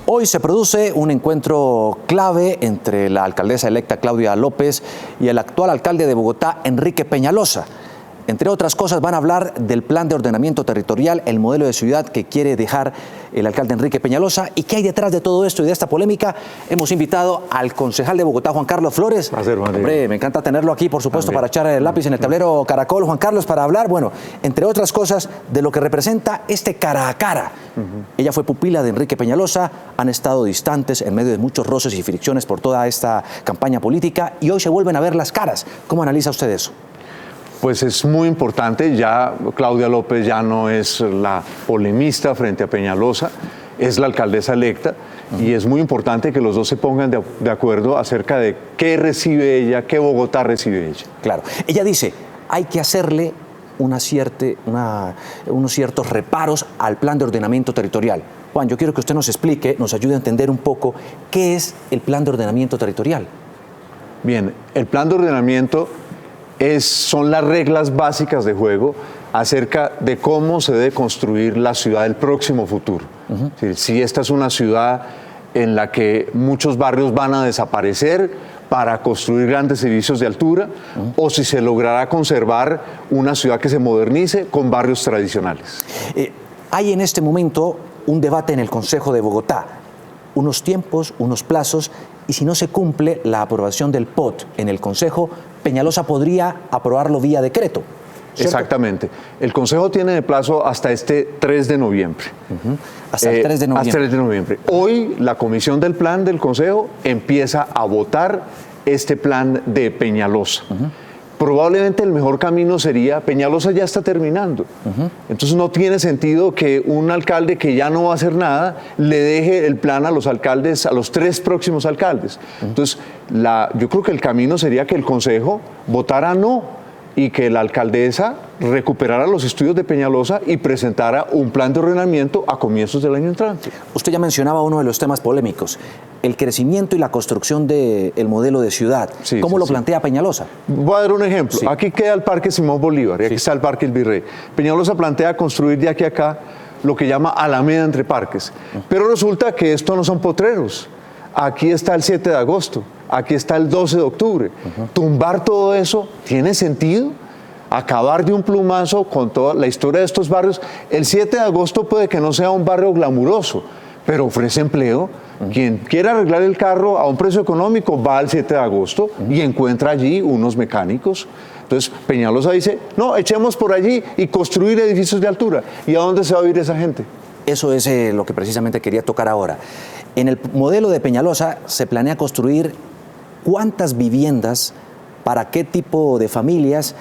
Hoy se produce un encuentro clave entre la alcaldesa electa Claudia López y el actual alcalde de Bogotá, Enrique Peñalosa. Entre otras cosas, van a hablar del plan de ordenamiento territorial, el modelo de ciudad que quiere dejar el alcalde Enrique Peñalosa. ¿Y qué hay detrás de todo esto y de esta polémica? Hemos invitado al concejal de Bogotá, Juan Carlos Flores. Hombre, me encanta tenerlo aquí, por supuesto, para echar el lápiz en el tablero Caracol. Juan Carlos, para hablar, bueno, entre otras cosas, de lo que representa este cara a cara. Ella fue pupila de Enrique Peñalosa, han estado distantes en medio de muchos roces y fricciones por toda esta campaña política y hoy se vuelven a ver las caras. ¿Cómo analiza usted eso? Pues es muy importante, ya Claudia López ya no es la polemista frente a Peñalosa, es la alcaldesa electa y es muy importante que los dos se pongan de acuerdo acerca de qué recibe ella, qué Bogotá recibe ella. Claro, ella dice, hay que hacerle unos ciertos reparos al plan de ordenamiento territorial. Juan, yo quiero que usted nos explique, nos ayude a entender un poco qué es el plan de ordenamiento territorial. Bien, el plan de ordenamiento son las reglas básicas de juego acerca de cómo se debe construir la ciudad del próximo futuro. Si esta es una ciudad en la que muchos barrios van a desaparecer para construir grandes edificios de altura, o si se logrará conservar una ciudad que se modernice con barrios tradicionales. Hay en este momento un debate en el Consejo de Bogotá, unos tiempos, unos plazos, y si no se cumple la aprobación del POT en el Consejo, Peñalosa podría aprobarlo vía decreto, ¿cierto? Exactamente. El Consejo tiene de plazo hasta este 3 de noviembre. Hasta el 3 de noviembre. Hasta el 3 de noviembre. Hoy la comisión del plan del Consejo empieza a votar este plan de Peñalosa. Probablemente el mejor camino sería, Peñalosa ya está terminando, entonces no tiene sentido que un alcalde que ya no va a hacer nada le deje el plan a los alcaldes, a los 3 próximos alcaldes. Entonces yo creo que el camino sería que el Consejo votara no y que la alcaldesa recuperara los estudios de Peñalosa y presentara un plan de ordenamiento a comienzos del año entrante. Usted ya mencionaba uno de los temas polémicos, el crecimiento y la construcción del modelo de ciudad. Sí, ¿Cómo lo plantea Peñalosa? Voy a dar un ejemplo. Sí. Aquí queda el Parque Simón Bolívar y aquí está el Parque El Virrey. Peñalosa plantea construir de aquí a acá lo que llama Alameda entre parques. Pero resulta que esto no son potreros. Aquí está el 7 de agosto, aquí está el 12 de octubre. Tumbar todo eso, ¿tiene sentido? Acabar de un plumazo con toda la historia de estos barrios. El 7 de agosto puede que no sea un barrio glamuroso, pero ofrece empleo. Quien quiera arreglar el carro a un precio económico va al 7 de agosto y encuentra allí unos mecánicos. Entonces Peñalosa dice, no, echemos por allí y construir edificios de altura. ¿Y a dónde se va a vivir esa gente? Eso es lo que precisamente quería tocar ahora. En el modelo de Peñalosa se planea construir cuántas viviendas, para qué tipo de familias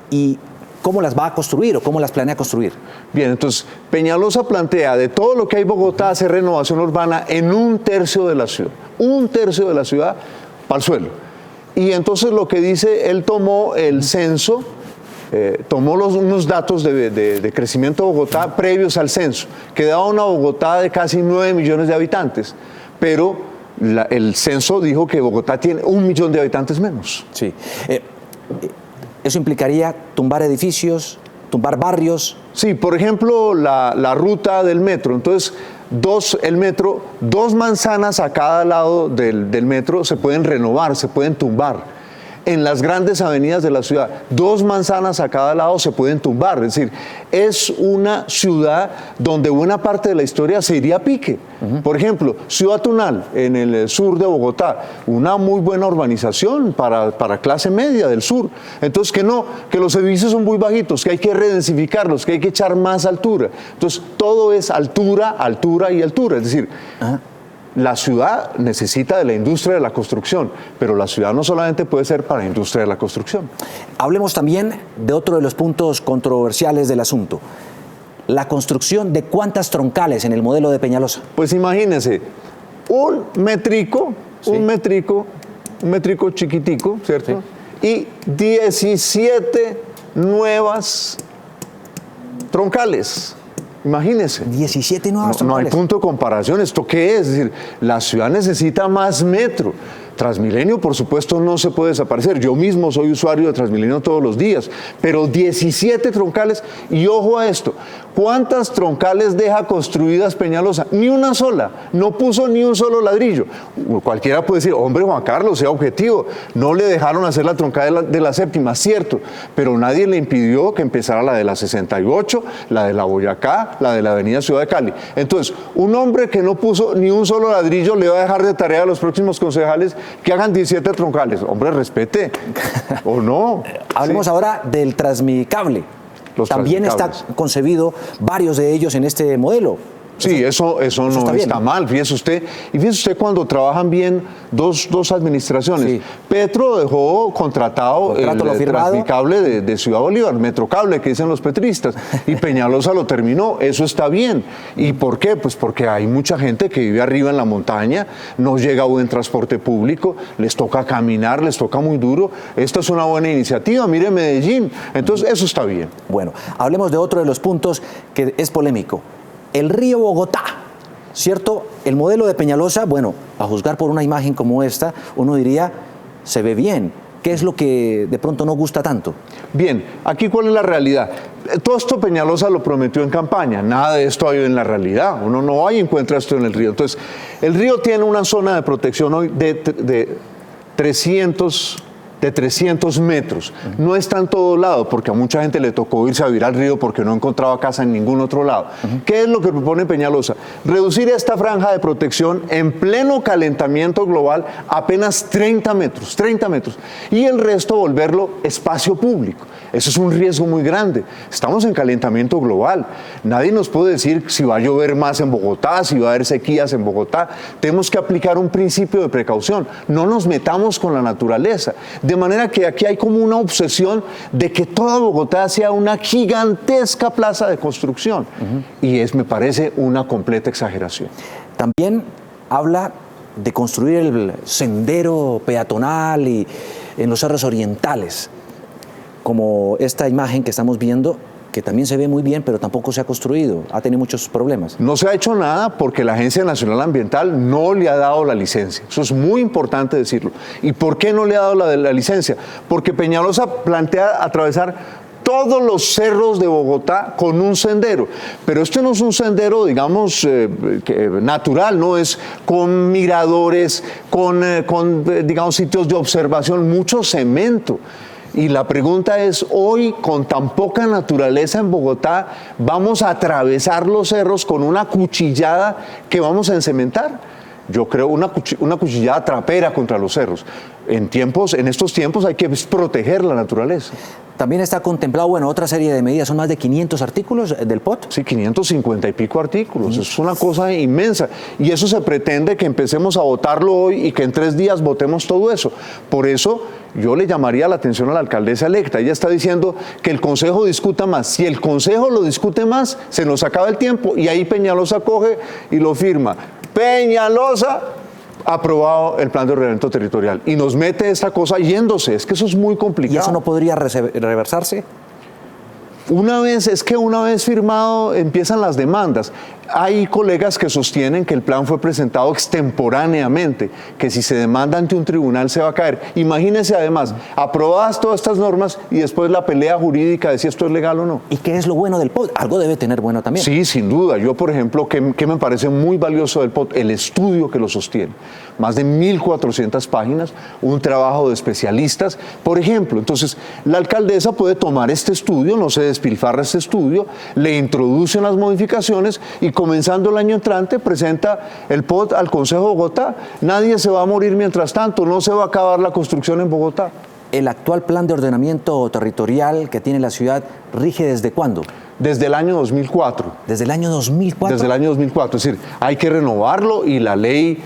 y cómo las va a construir o cómo las planea construir. Bien, entonces Peñalosa plantea de todo lo que hay en Bogotá hacer renovación urbana en 1/3 de la ciudad. 1/3 de la ciudad para el suelo. Y entonces lo que dice, él tomó el censo, tomó unos datos de crecimiento de Bogotá previos al censo, que daba una Bogotá de casi 9 millones de habitantes, pero el censo dijo que Bogotá tiene 1 millón de habitantes menos. Sí. ¿Eso implicaría tumbar edificios, tumbar barrios? Sí, por ejemplo, la ruta del metro. Entonces, el metro, 2 manzanas a cada lado del metro se pueden renovar, se pueden tumbar. En las grandes avenidas de la ciudad, 2 manzanas a cada lado se pueden tumbar. Es decir, es una ciudad donde buena parte de la historia se iría a pique. Por ejemplo, Ciudad Tunal, en el sur de Bogotá, una muy buena urbanización para clase media del sur. Entonces, que los edificios son muy bajitos, que hay que redensificarlos, que hay que echar más altura. Entonces, todo es altura, altura y altura. Es decir, la ciudad necesita de la industria de la construcción, pero la ciudad no solamente puede ser para la industria de la construcción. Hablemos también de otro de los puntos controversiales del asunto, la construcción de cuántas troncales en el modelo de Peñalosa. Pues imagínense, un métrico chiquitico, ¿cierto? Sí. Y 17 nuevas troncales. Imagínense. 17 nuevas troncales. No hay punto de comparación. ¿Esto qué es? Es decir, la ciudad necesita más metro. Transmilenio, por supuesto, no se puede desaparecer. Yo mismo soy usuario de Transmilenio todos los días, pero 17 troncales, y ojo a esto, ¿cuántas troncales deja construidas Peñalosa? Ni una sola, no puso ni un solo ladrillo. Cualquiera puede decir, hombre, Juan Carlos, sea objetivo, no le dejaron hacer la troncal de la séptima, cierto, pero nadie le impidió que empezara la de la 68, la de la Boyacá, la de la avenida Ciudad de Cali. Entonces, un hombre que no puso ni un solo ladrillo le va a dejar de tarea a los próximos concejales que hagan 17 troncales. Hombre, respete, ¿o no? Hablemos Sí. ahora del Transmicable. Los También está transmicables. concebido varios de ellos en este modelo. Sí, eso no está bien. está mal, fíjese usted. Y fíjese usted cuando trabajan bien dos administraciones. Sí. Petro dejó contratado Contrato lo el firmado. Transmicable de Ciudad Bolívar, Metrocable, que dicen los petristas, y Peñalosa lo terminó. Eso está bien. ¿Y por qué? Pues porque hay mucha gente que vive arriba en la montaña, no llega buen transporte público, les toca caminar, les toca muy duro. Esta es una buena iniciativa, mire Medellín. Entonces, eso está bien. Bueno, hablemos de otro de los puntos que es polémico. El río Bogotá, ¿cierto? El modelo de Peñalosa, bueno, a juzgar por una imagen como esta, uno diría, se ve bien. ¿Qué es lo que de pronto no gusta tanto? Bien, aquí cuál es la realidad. Todo esto Peñalosa lo prometió en campaña, nada de esto hay en la realidad, uno no va y encuentra esto en el río. Entonces, el río tiene una zona de protección hoy de 300 metros. No está en todo lado, porque a mucha gente le tocó irse a vivir al río porque no encontraba casa en ningún otro lado. ¿Qué es lo que propone Peñalosa? Reducir esta franja de protección en pleno calentamiento global a apenas 30 metros, y el resto volverlo espacio público. Eso es un riesgo muy grande. Estamos en calentamiento global. Nadie nos puede decir si va a llover más en Bogotá, si va a haber sequías en Bogotá. Tenemos que aplicar un principio de precaución. No nos metamos con la naturaleza. De manera que aquí hay como una obsesión de que toda Bogotá sea una gigantesca plaza de construcción. Y me parece una completa exageración. También habla de construir el sendero peatonal y en los cerros orientales, como esta imagen que estamos viendo, que también se ve muy bien, pero tampoco se ha construido, ha tenido muchos problemas. No se ha hecho nada porque la Agencia Nacional Ambiental no le ha dado la licencia. Eso es muy importante decirlo. ¿Y por qué no le ha dado la licencia? Porque Peñalosa plantea atravesar todos los cerros de Bogotá con un sendero, pero este no es un sendero, digamos, natural, no es con miradores, digamos, sitios de observación, mucho cemento. Y la pregunta es, hoy, con tan poca naturaleza en Bogotá, ¿vamos a atravesar los cerros con una cuchillada que vamos a encementar? Yo creo una cuchillada trapera contra los cerros. En estos tiempos hay que proteger la naturaleza. También está contemplado, bueno, otra serie de medidas, son más de 500 artículos del POT. Sí, 550 y pico artículos, es una cosa inmensa. Y eso se pretende que empecemos a votarlo hoy y que en 3 días votemos todo eso. Por eso yo le llamaría la atención a la alcaldesa electa. Ella está diciendo que el Consejo discuta más. Si el Consejo lo discute más, se nos acaba el tiempo y ahí Peñalosa coge y lo firma. Peñalosa aprobado el plan de ordenamiento territorial y nos mete esta cosa yéndose. Es que eso es muy complicado. ¿Y eso no podría reversarse? Una vez firmado empiezan las demandas. Hay colegas que sostienen que el plan fue presentado extemporáneamente, que si se demanda ante un tribunal se va a caer. Imagínense además, aprobadas todas estas normas y después la pelea jurídica de si esto es legal o no. ¿Y qué es lo bueno del POT? Algo debe tener bueno también. Sí, sin duda. Yo, por ejemplo, que me parece muy valioso del POT, el estudio que lo sostiene. Más de 1.400 páginas, un trabajo de especialistas. Por ejemplo, entonces, la alcaldesa puede tomar este estudio, no se despilfarra este estudio, le introducen las modificaciones y comenzando el año entrante presenta el POT al Consejo de Bogotá. Nadie se va a morir mientras tanto, no se va a acabar la construcción en Bogotá. ¿El actual plan de ordenamiento territorial que tiene la ciudad rige desde cuándo? Desde el año 2004. ¿Desde el año 2004? Desde el año 2004, es decir, hay que renovarlo y la ley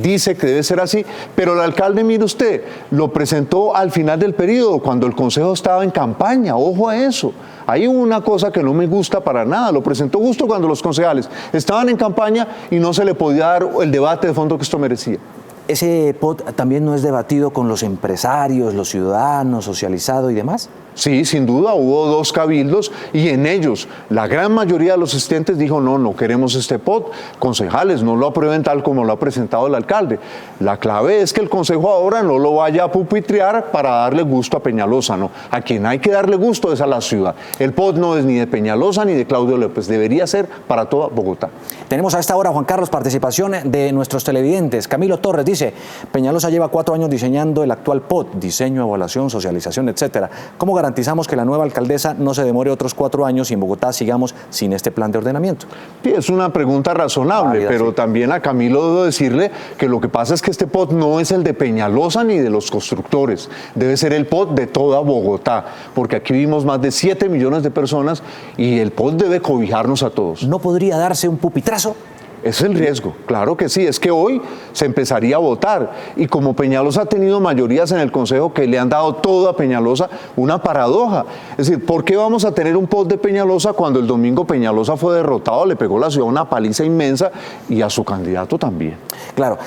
dice que debe ser así, pero el alcalde, mire usted, lo presentó al final del periodo, cuando el Consejo estaba en campaña, ojo a eso. Hay una cosa que no me gusta para nada, lo presentó justo cuando los concejales estaban en campaña y no se le podía dar el debate de fondo que esto merecía. ¿Ese POT también no es debatido con los empresarios, los ciudadanos, socializado y demás? Sí, sin duda, hubo 2 cabildos y en ellos la gran mayoría de los asistentes dijo no queremos este POT, concejales, no lo aprueben tal como lo ha presentado el alcalde. La clave es que el consejo ahora no lo vaya a pupitrear para darle gusto a Peñalosa, no. A quien hay que darle gusto es a la ciudad. El POT no es ni de Peñalosa ni de Claudio López, debería ser para toda Bogotá. Tenemos a esta hora, Juan Carlos, participación de nuestros televidentes. Camilo Torres dice, Peñalosa lleva 4 años diseñando el actual POT, diseño, evaluación, socialización, etcétera. ¿Cómo garantizamos que la nueva alcaldesa no se demore otros 4 años y en Bogotá sigamos sin este plan de ordenamiento? Sí, es una pregunta razonable, pero sí. También a Camilo debo decirle que lo que pasa es que este POT no es el de Peñalosa ni de los constructores, debe ser el POT de toda Bogotá, porque aquí vivimos más de 7 millones de personas y el POT debe cobijarnos a todos. ¿No podría darse un pupitrazo? Es el riesgo, claro que sí, es que hoy se empezaría a votar y como Peñalosa ha tenido mayorías en el Consejo que le han dado todo a Peñalosa, una paradoja. Es decir, ¿por qué vamos a tener un POT de Peñalosa cuando el domingo Peñalosa fue derrotado, le pegó a la ciudad una paliza inmensa y a su candidato también? Claro,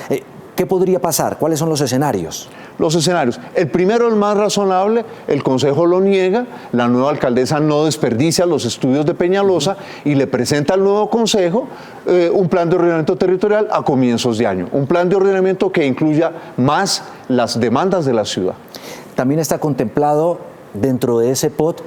¿qué podría pasar? ¿Cuáles son los escenarios? Los escenarios. El primero, el más razonable, el Consejo lo niega, la nueva alcaldesa no desperdicia los estudios de Peñalosa y le presenta al nuevo Consejo un plan de ordenamiento territorial a comienzos de año. Un plan de ordenamiento que incluya más las demandas de la ciudad. También está contemplado dentro de ese POT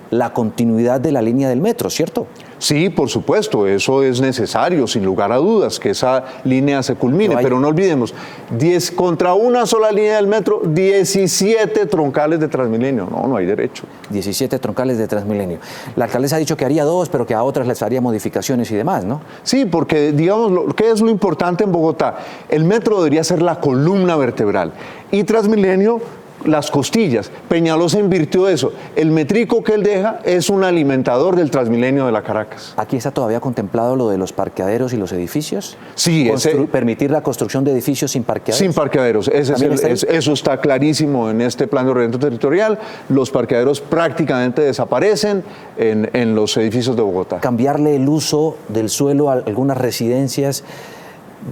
la continuidad de la línea del metro, ¿cierto? Sí, por supuesto, eso es necesario, sin lugar a dudas, que esa línea se culmine, pero no olvidemos, 10 contra una sola línea del metro, 17 troncales de Transmilenio, no hay derecho. 17 troncales de Transmilenio. La alcaldesa ha dicho que haría 2, pero que a otras les haría modificaciones y demás, ¿no? Sí, porque digamos, ¿qué es lo importante en Bogotá? El metro debería ser la columna vertebral y Transmilenio las costillas. Peñalosa invirtió eso. El metrico que él deja es un alimentador del Transmilenio de la Caracas. ¿Aquí está todavía contemplado lo de los parqueaderos y los edificios? Sí. ¿Permitir la construcción de edificios sin parqueaderos? Sin parqueaderos. Eso está clarísimo en este plan de ordenamiento territorial. Los parqueaderos prácticamente desaparecen en los edificios de Bogotá. Cambiarle el uso del suelo a algunas residencias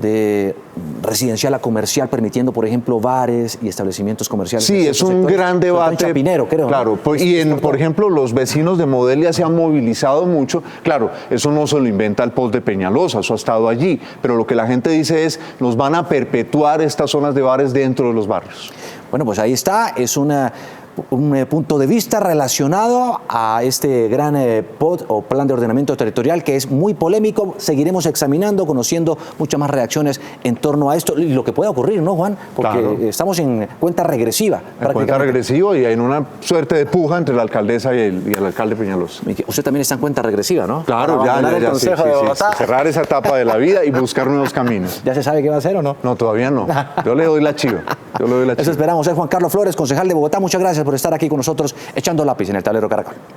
de residencial a comercial, permitiendo, por ejemplo, bares y establecimientos comerciales. Sí, es un gran debate. En Chapinero, creo. Claro, ¿no? Y por ejemplo, los vecinos de Modelia se han movilizado mucho. Claro, eso no se lo inventa el POT de Peñalosa, eso ha estado allí. Pero lo que la gente dice es, nos van a perpetuar estas zonas de bares dentro de los barrios. Bueno, pues ahí está, es un punto de vista relacionado a este gran POT o plan de ordenamiento territorial que es muy polémico. Seguiremos examinando, conociendo muchas más reacciones en torno a esto y lo que pueda ocurrir, ¿no, Juan? Porque claro, estamos en cuenta regresiva. En cuenta regresiva y en una suerte de puja entre la alcaldesa y el alcalde Peñalosa. Usted también está en cuenta regresiva, ¿no? Claro, ya, sí, cerrar esa etapa de la vida y buscar nuevos caminos. ¿Ya se sabe qué va a hacer o no? No, todavía no. Yo le doy la chiva. Eso esperamos. Es Juan Carlos Flores, concejal de Bogotá. Muchas gracias por estar aquí con nosotros echando lápiz en el tablero Caracol.